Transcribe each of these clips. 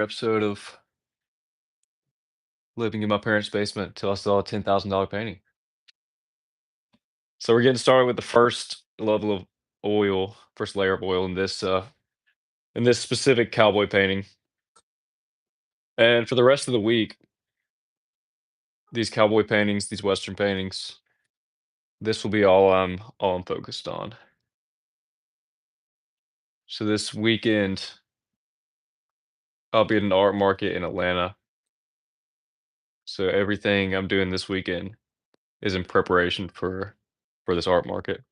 Episode of living in my parents' basement till I saw a $10,000 painting. So we're getting started with the first level of oil, first layer of oil in this specific cowboy painting. And for the rest of the week, these cowboy paintings, these Western paintings, this will be all I'm focused on. So this weekend, I'll be at an art market in Atlanta. So everything I'm doing this weekend is in preparation for this art market.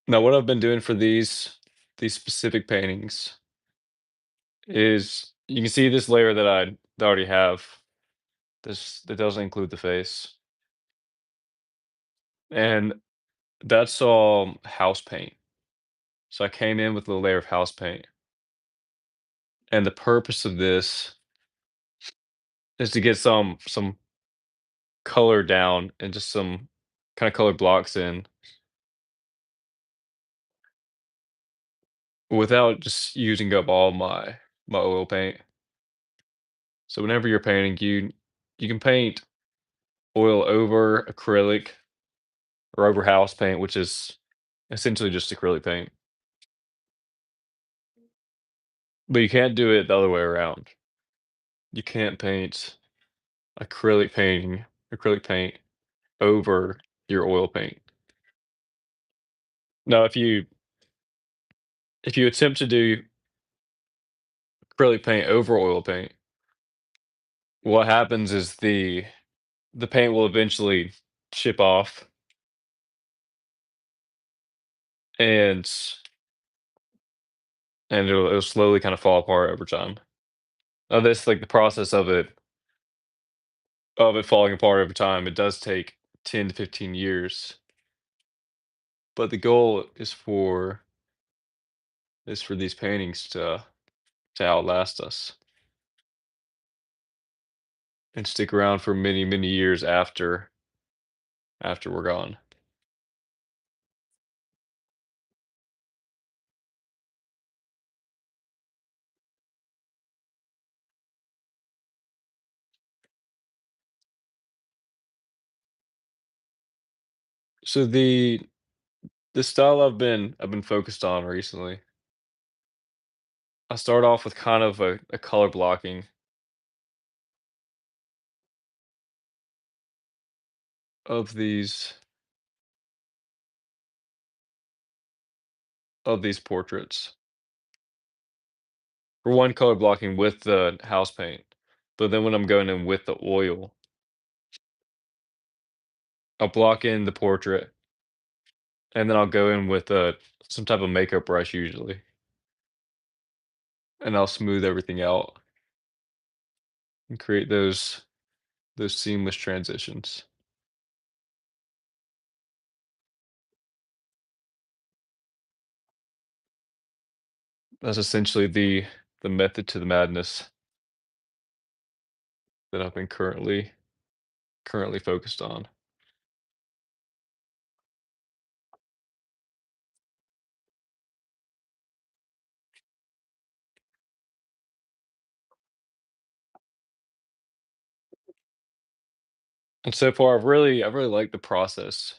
Now, what I've been doing for these specific paintings is you can see this layer that I already have. This that doesn't include the face. And that's all house paint. So I came in with a layer of house paint. And the purpose of this is to get some color down and just some kind of color blocks in without just using up all my oil paint. So whenever you're painting, you can paint oil over acrylic or over house paint, which is essentially just acrylic paint. But you can't do it the other way around. You can't paint acrylic paint over your oil paint. Now, if you attempt to do acrylic paint over oil paint, what happens is the paint will eventually chip off and it'll slowly kind of fall apart over time. Now, this like the process of it falling apart over time. It does take 10 to 15 years, but the goal is for these paintings to outlast us and stick around for many, many years after we're gone. So the style I've been focused on recently, I start off with kind of a color blocking of these portraits. For one, color blocking with the house paint, but then when I'm going in with the oil, I'll block in the portrait and then I'll go in with some type of makeup brush usually, and I'll smooth everything out and create those seamless transitions. That's essentially the method to the madness that I've been currently focused on. And so far, I've really liked the process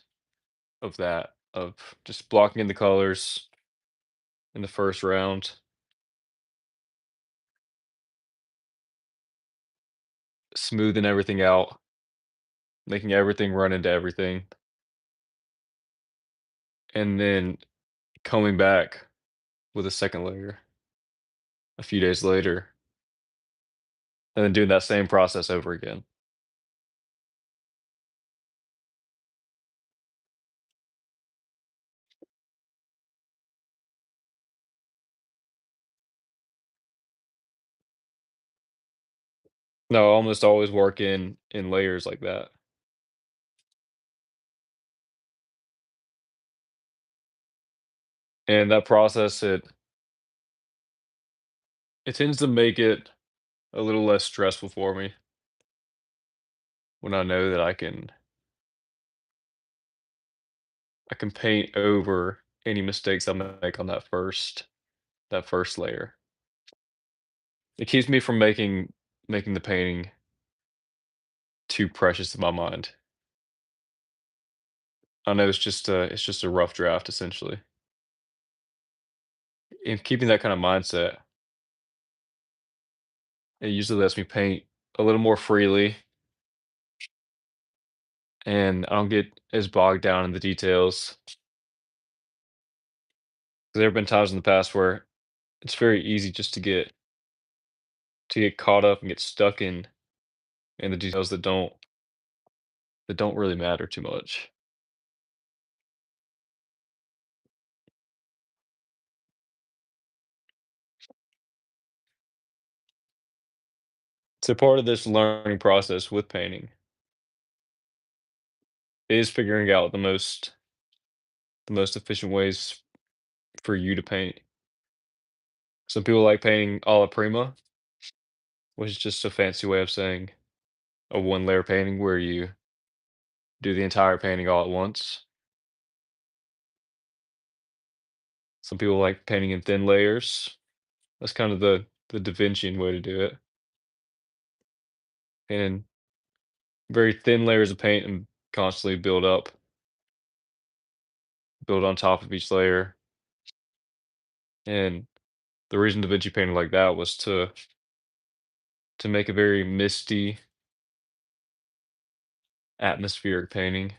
of that, of just blocking in the colors in the first round, smoothing everything out, making everything run into everything, and then coming back with a second layer a few days later, and then doing that same process over again. No, I almost always work in layers like that. And that process, it tends to make it a little less stressful for me when I know that I can paint over any mistakes I make on that first that first layer. It keeps me from making the painting too precious in my mind. I know it's just a rough draft essentially. In keeping that kind of mindset, it usually lets me paint a little more freely, and I don't get as bogged down in the details. There have been times in the past where it's very easy just to get caught up and get stuck in the details that don't really matter too much. So part of this learning process with painting is figuring out the most efficient ways for you to paint. Some people like painting alla prima, which is just a fancy way of saying a one layer painting where you do the entire painting all at once. Some people like painting in thin layers. That's kind of the Da Vincian way to do it. And very thin layers of paint and constantly build on top of each layer. And the reason Da Vinci painted like that was to make a very misty, atmospheric painting.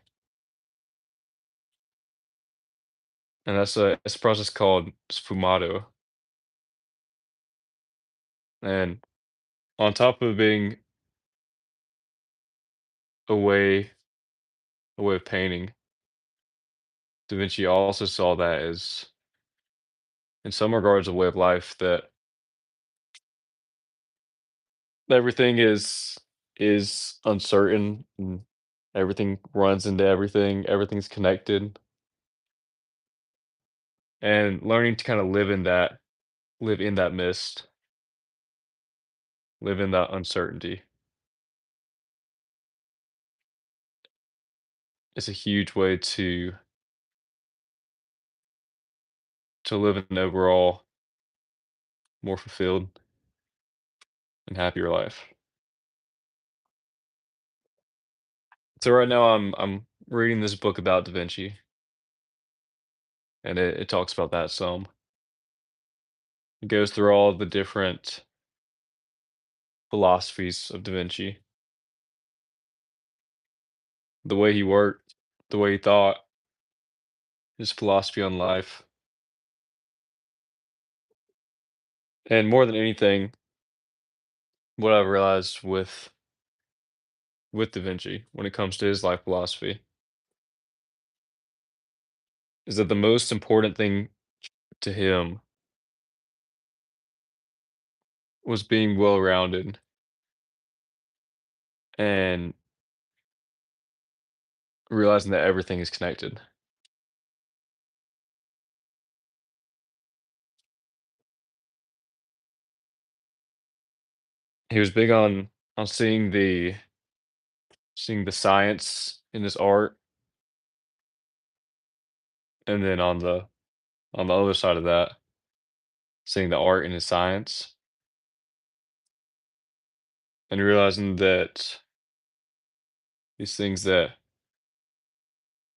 And that's a process called sfumato. And on top of being a way a way of painting, Da Vinci also saw that as, in some regards, a way of life that everything is uncertain and everything runs into everything, everything's connected, and learning to kind of live in that mist, live in that uncertainty is a huge way to live an overall more fulfilled and happier life. So right now I'm reading this book about Da Vinci, and it talks about that some. It goes through all the different philosophies of Da Vinci, the way he worked, the way he thought, his philosophy on life. And more than anything, what I've realized with Da Vinci when it comes to his life philosophy is that the most important thing to him was being well-rounded and realizing that everything is connected. He was big on seeing the science in his art, and then on the other side of that, seeing the art in his science, and realizing that these things that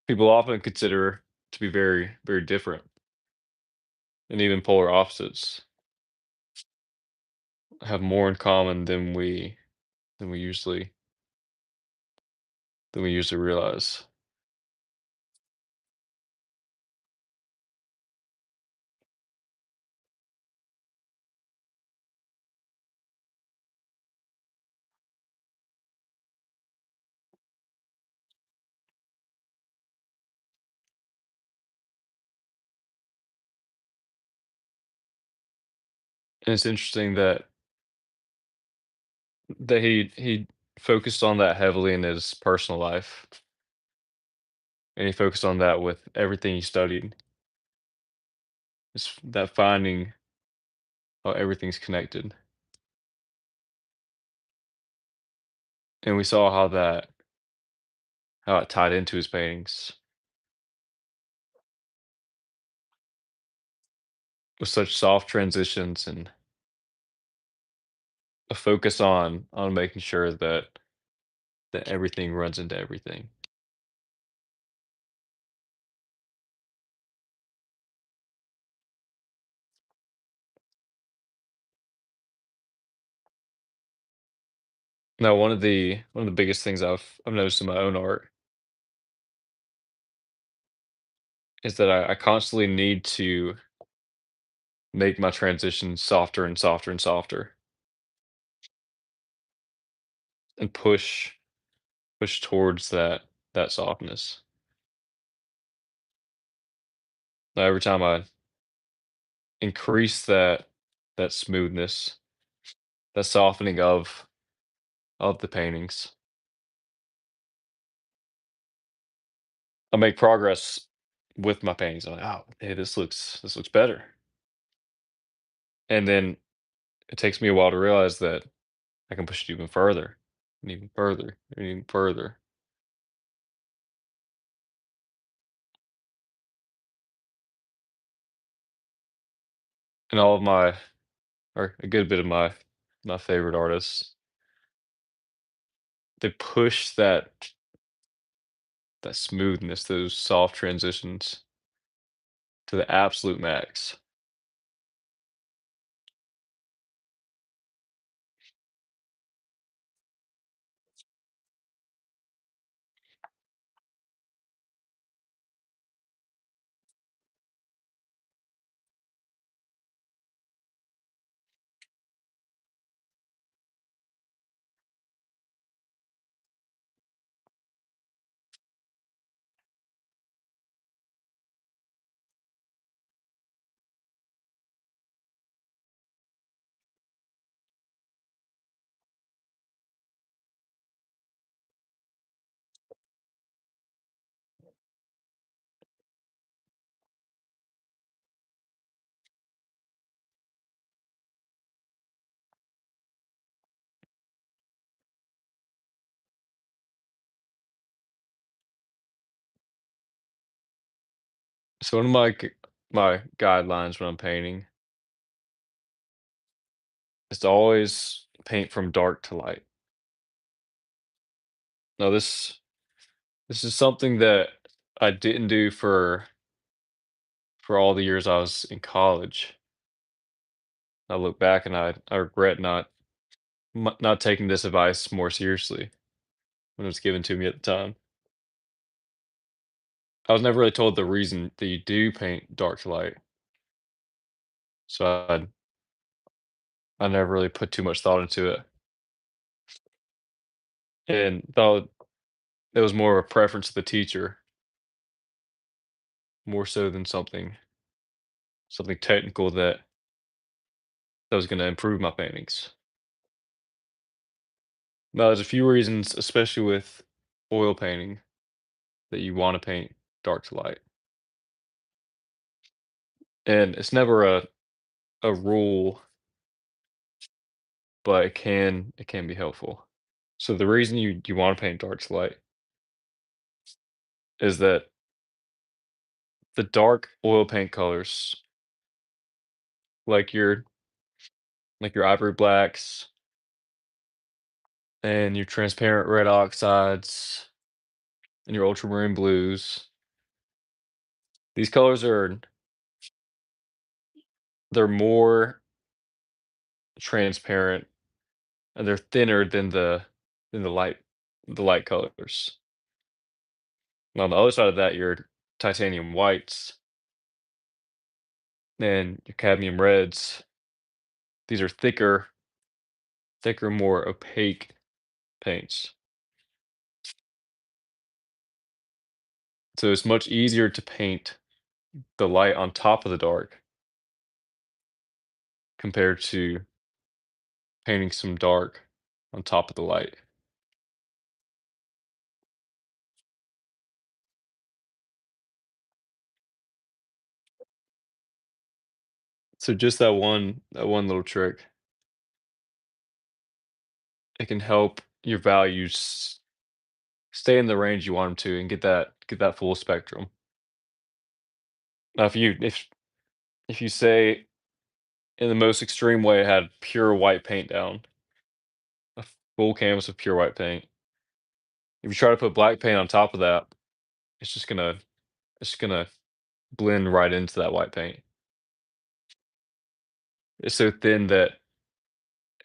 people often consider to be very, very different and even polar opposites have more in common than we usually than we usually realize. And it's interesting that he focused on that heavily in his personal life, and he focused on that with everything he studied. Is that finding how everything's connected, and we saw how it tied into his paintings. with such soft transitions and a focus on making sure that everything runs into everything. Now, one of the biggest things I've noticed in my own art is that I constantly need to make my transitions softer and softer and softer and push towards that softness. Now, every time I increase that smoothness, that softening of the paintings, I make progress with my paintings. I'm like, oh, hey, this looks better. And then it takes me a while to realize that I can push it even further and even further and even further. And all of my, or a good bit of my favorite artists, they push that smoothness, those soft transitions to the absolute max. So one of my guidelines when I'm painting is to always paint from dark to light. Now this is something that I didn't do for all the years I was in college. I look back and I regret not taking this advice more seriously when it was given to me at the time. I was never really told the reason that you do paint dark to light, so I never really put too much thought into it, and thought it was more of a preference of the teacher, more so than something technical that was gonna improve my paintings. Now, there's a few reasons, especially with oil painting, that you wanna paint dark to light, and it's never a rule, but it can be helpful. So the reason you wanna paint dark to light is that the dark oil paint colors, like your ivory blacks and your transparent red oxides and your ultramarine blues, these colors they're more transparent and they're thinner than the light colors. And on the other side of that, your titanium whites and your cadmium reds, these are thicker, more opaque paints. So it's much easier to paint the light on top of the dark compared to painting some dark on top of the light. So just that one little trick, it can help your values stay in the range you want them to and get that full spectrum. Now if you say in the most extreme way, had pure white paint down, a full canvas of pure white paint. If you try to put black paint on top of that, it's just gonna it's gonna blend right into that white paint. It's so thin that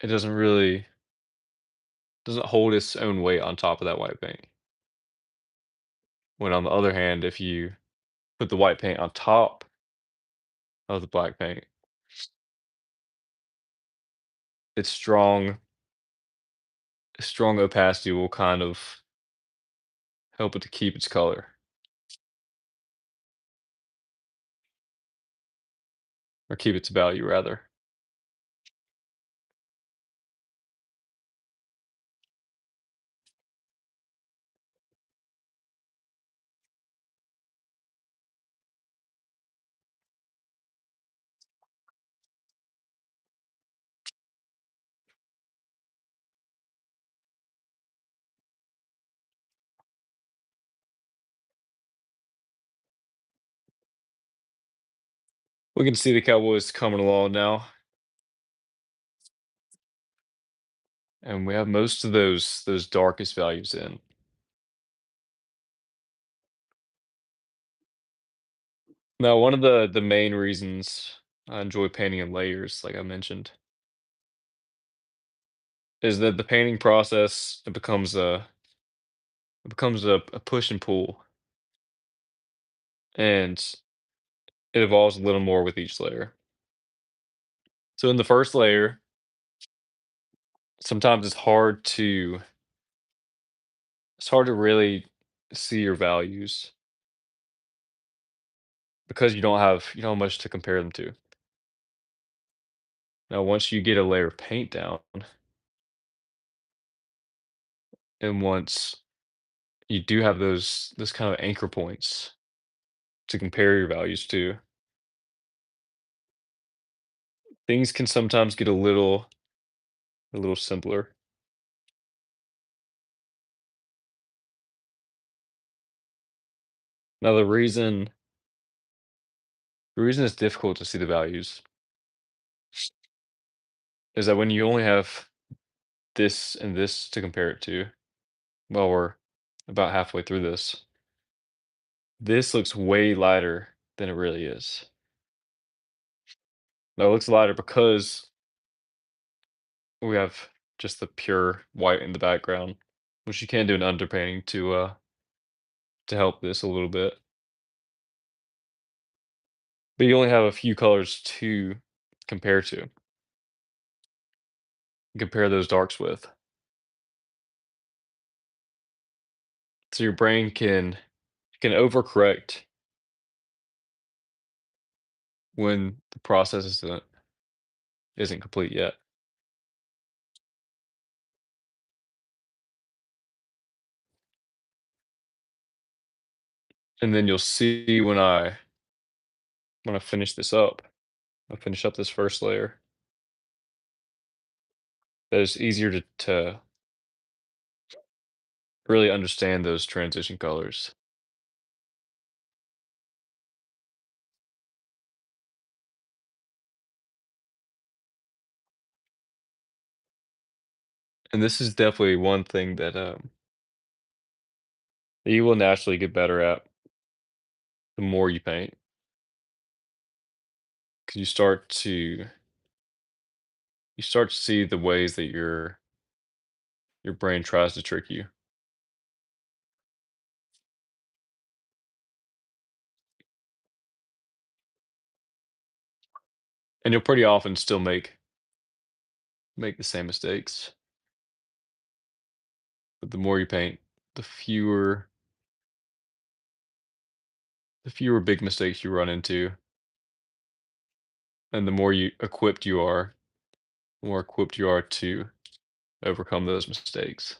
it doesn't hold its own weight on top of that white paint. When on the other hand, if you put the white paint on top of the black paint, its strong opacity will kind of help it to keep its color, or keep its value rather. We can see the Cowboys coming along now, and we have most of those darkest values in. Now, one of the main reasons I enjoy painting in layers, like I mentioned, is that the painting process, it becomes a push and pull, and it evolves a little more with each layer. So in the first layer, sometimes it's hard to really see your values because you don't have much to compare them to. Now, once you get a layer of paint down, and once you do have those kind of anchor points to compare your values to, things can sometimes get a little simpler. Now, the reason it's difficult to see the values is that when you only have this and this to compare it to, well, we're about halfway through this. This looks way lighter than it really is. Now, it looks lighter because we have just the pure white in the background, which you can do an underpainting to help this a little bit. But you only have a few colors to compare to, compare those darks with. So your brain can overcorrect when the process isn't complete yet. And then you'll see when I finish this up, I finish up this first layer, that it's easier to really understand those transition colors. And this is definitely one thing that you will naturally get better at the more you paint, because you start to see the ways that your brain tries to trick you, and you'll pretty often still make the same mistakes. But the more you paint, the fewer the fewer big mistakes you run into, and the more you equipped you are, the more equipped you are to overcome those mistakes.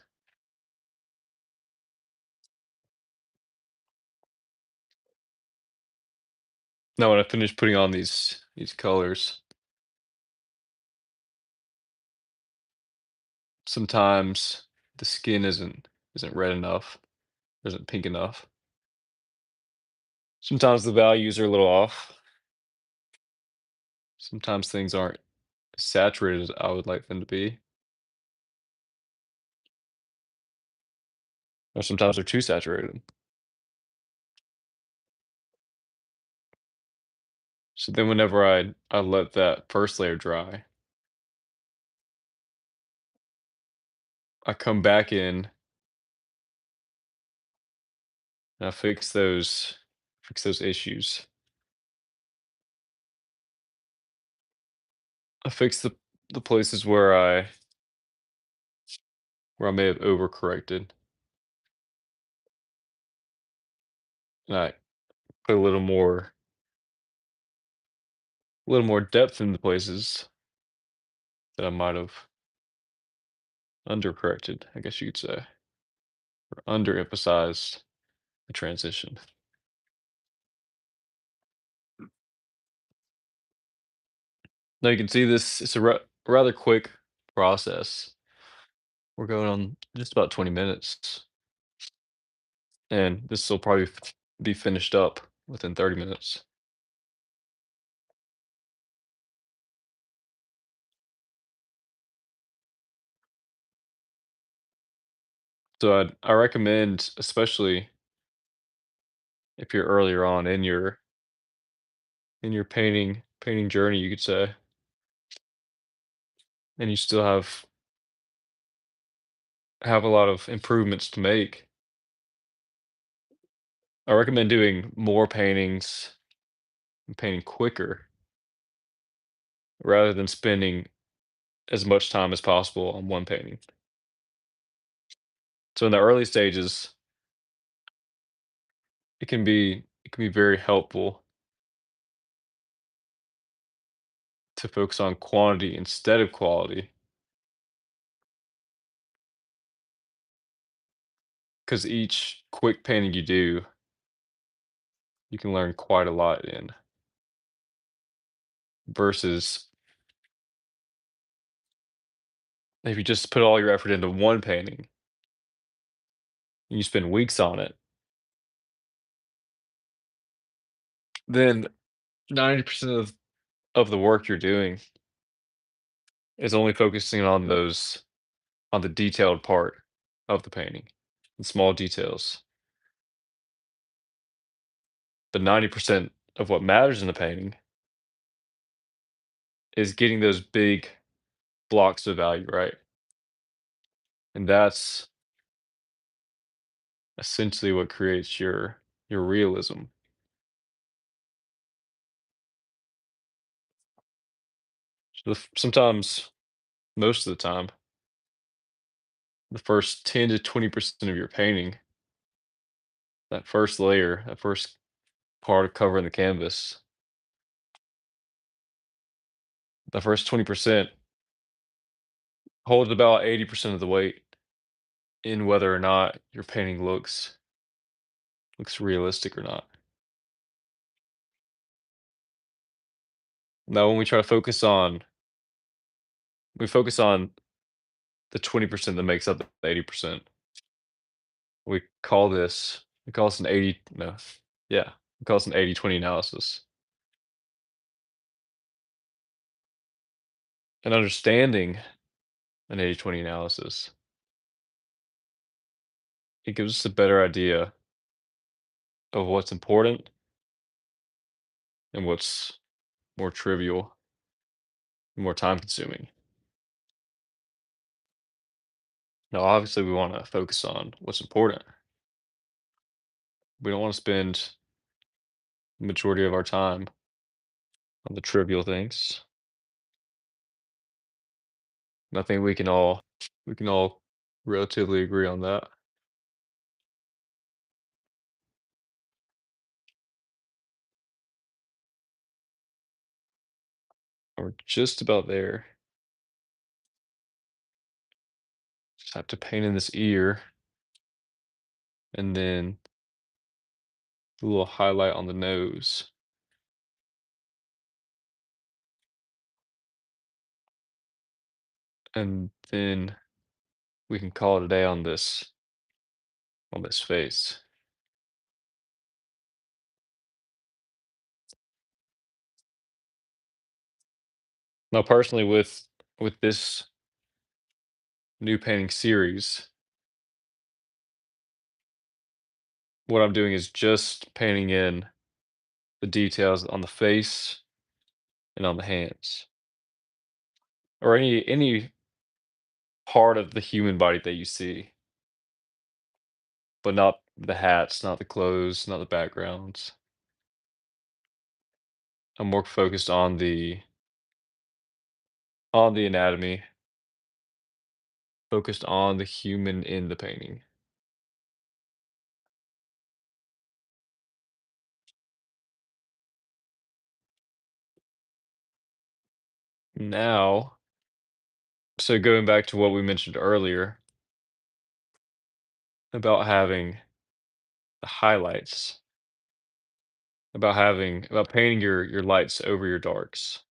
Now, when I finish putting on these colors, sometimes the skin isn't red enough, isn't pink enough. Sometimes the values are a little off. Sometimes things saturated as I would like them to be, or sometimes they're too saturated. So then whenever I let that first layer dry, I come back in and I fix those issues. I fix the places where I may have overcorrected, and I put a little more depth in the places that I might have undercorrected, I guess you could say, or underemphasized the transition. Now you can see this, it's a rather quick process. We're going on just about 20 minutes, and this will probably be finished up within 30 minutes. So I recommend, especially if you're earlier on in your painting journey, you could say, and you still have a lot of improvements to make. I recommend doing more paintings and painting quicker rather than spending as much time as possible on one painting. So in the early stages, it can be very helpful to focus on quantity instead of quality, because each quick painting you do, you can learn quite a lot in, versus if you just put all your effort into one painting and you spend weeks on it, then 90% of the work you're doing is only focusing on the detailed part of the painting, the small details. But 90% of what matters in the painting is getting those big blocks of value right. And that's essentially what creates your realism. So sometimes, most of the time, the first 10 to 20% of your painting, that first layer, that first part of covering the canvas, the first 20% holds about 80% of the weight in whether or not your painting looks realistic or not. Now, when we focus on the 20% that makes up the 80%. We call this an 80, no, yeah, we call this an 80/20 analysis. And understanding an 80/20 analysis, it gives us a better idea of what's important and what's more trivial and more time consuming. Now, obviously, we want to focus on what's important. We don't want to spend the majority of our time on the trivial things. And I think we can all relatively agree on that. We're just about there. Just have to paint in this ear and then a little highlight on the nose. And then we can call it a day on this face. Now, personally, with this new painting series, what I'm doing is just painting in the details on the face and on the hands, or any part of the human body that you see, but not the hats, not the clothes, not the backgrounds. I'm more focused on the anatomy, focused on the human in the painting. Now, so going back to what we mentioned earlier about having the highlights, about painting your lights over your darks.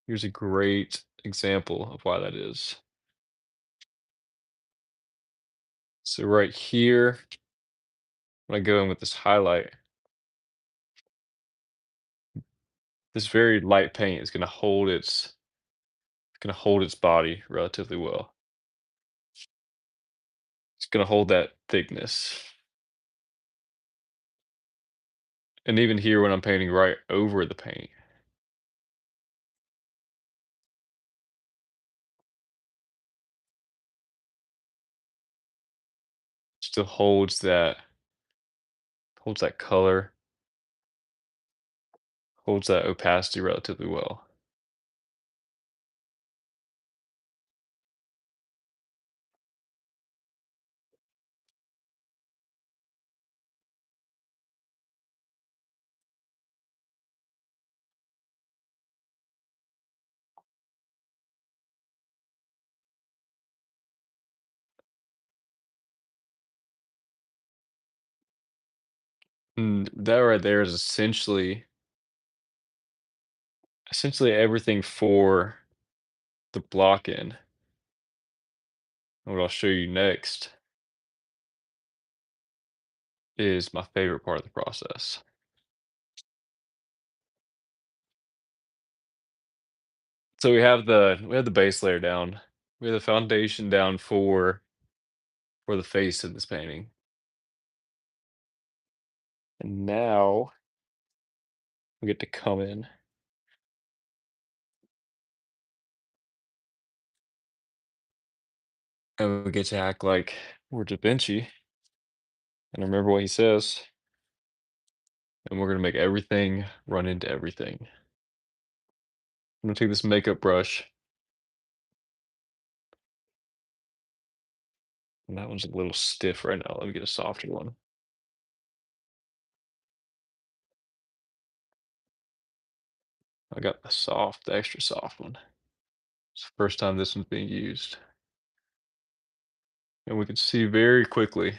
Here's a great example of why that is. So right here, when I go in with this highlight, this very light paint is gonna hold its body relatively well. It's gonna hold that thickness. And even here when I'm painting right over the paint, still holds that color, holds that opacity relatively well. And that right there is essentially everything for the block in. And what I'll show you next is my favorite part of the process. So we have the base layer down. We have the foundation down for the face in this painting. And now we get to come in and we get to act like we're Da Vinci and remember what he says. And we're gonna make everything run into everything. I'm gonna take this makeup brush, and that one's a little stiff right now. Let me get a softer one. I got the extra soft one. It's the first time this one's being used. And we can see very quickly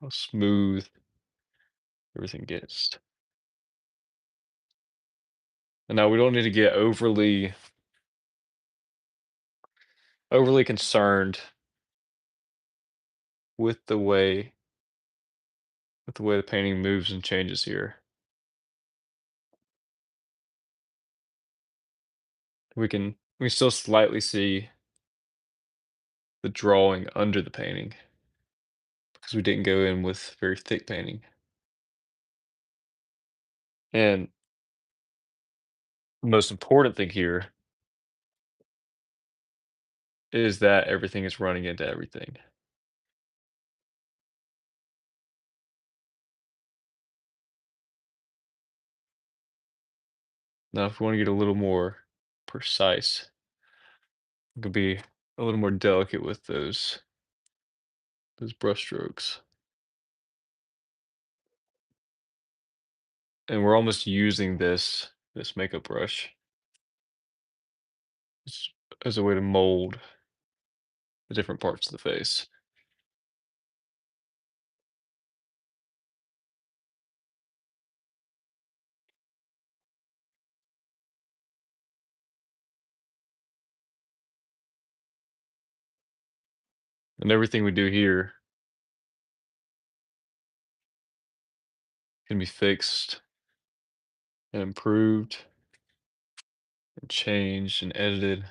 how smooth everything gets. And now we don't need to get overly concerned with the way the painting moves and changes here. We can still slightly see the drawing under the painting because we didn't go in with very thick painting. And the most important thing here is that everything is running into everything. Now, if we want to get a little more precise, we could be a little more delicate with those brush strokes. And we're almost using this makeup brush as, as a way to mold the different parts of the face. And everything we do here can be fixed and improved and changed and edited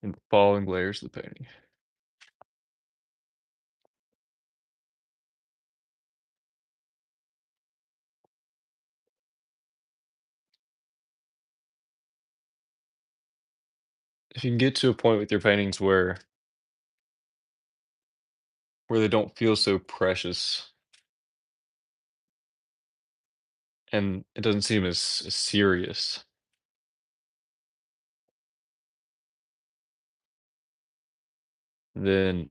in the following layers of the painting. If you can get to a point with your paintings where they don't feel so precious and it doesn't seem as serious, then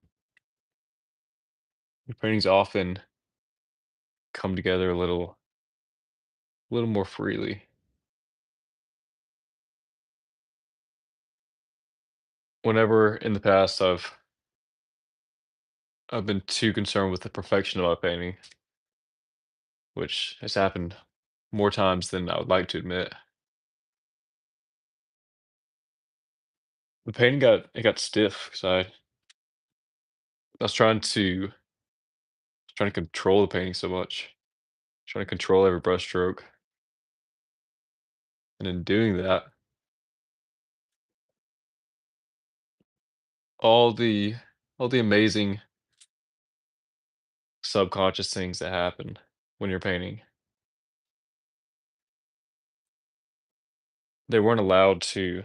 your paintings often come together a little more freely. Whenever in the past I've been too concerned with the perfection of my painting, which has happened more times than I would like to admit. The painting got stiff because I was trying to control the painting so much, trying to control every brushstroke, and in doing that, all the all the amazing subconscious things that happen when you're painting, they weren't allowed to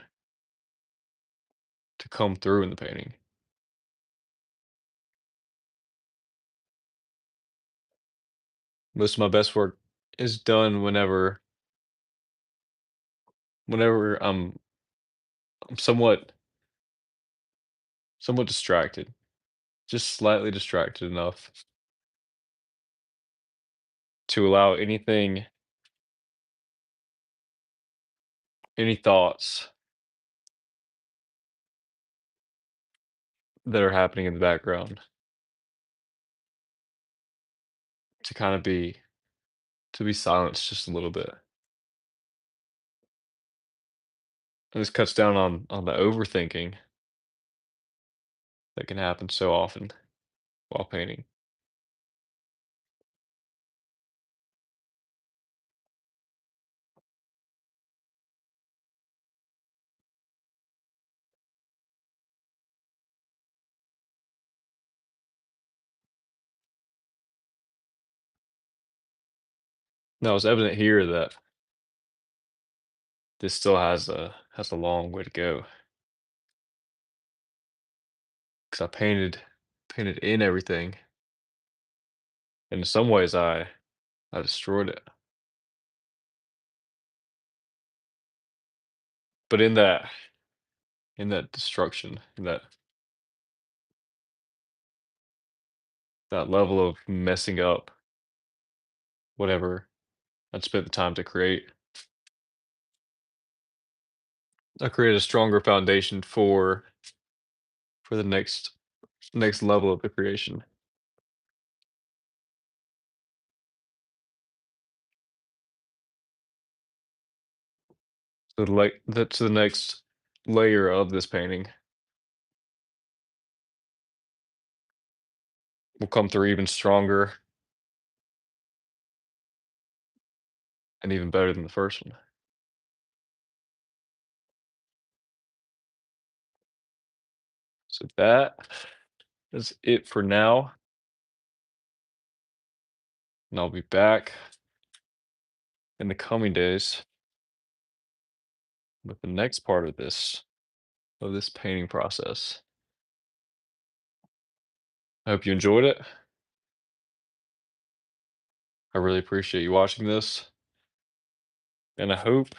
come through in the painting. Most of my best work is done whenever I'm somewhat distracted, just slightly distracted enough to allow any thoughts that are happening in the background to kind of be silenced just a little bit. And this cuts down on the overthinking that can happen so often while painting. Now, it's evident here that this still has a long way to go because I painted in everything, and in some ways I destroyed it. But in that destruction, in that level of messing up whatever I'd spent the time to create, I created a stronger foundation for the next level of the creation. So like that's the next layer of this painting will come through even stronger and even better than the first one. So that is it for now, and I'll be back in the coming days with the next part of this painting process. I hope you enjoyed it. I really appreciate you watching this, and I hope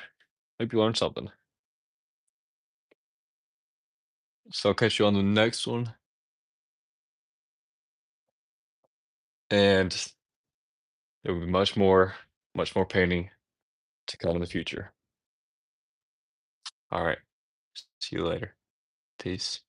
you learned something. So I'll catch you on the next one, and there will be much more painting to come in the future. All right. See you later. Peace.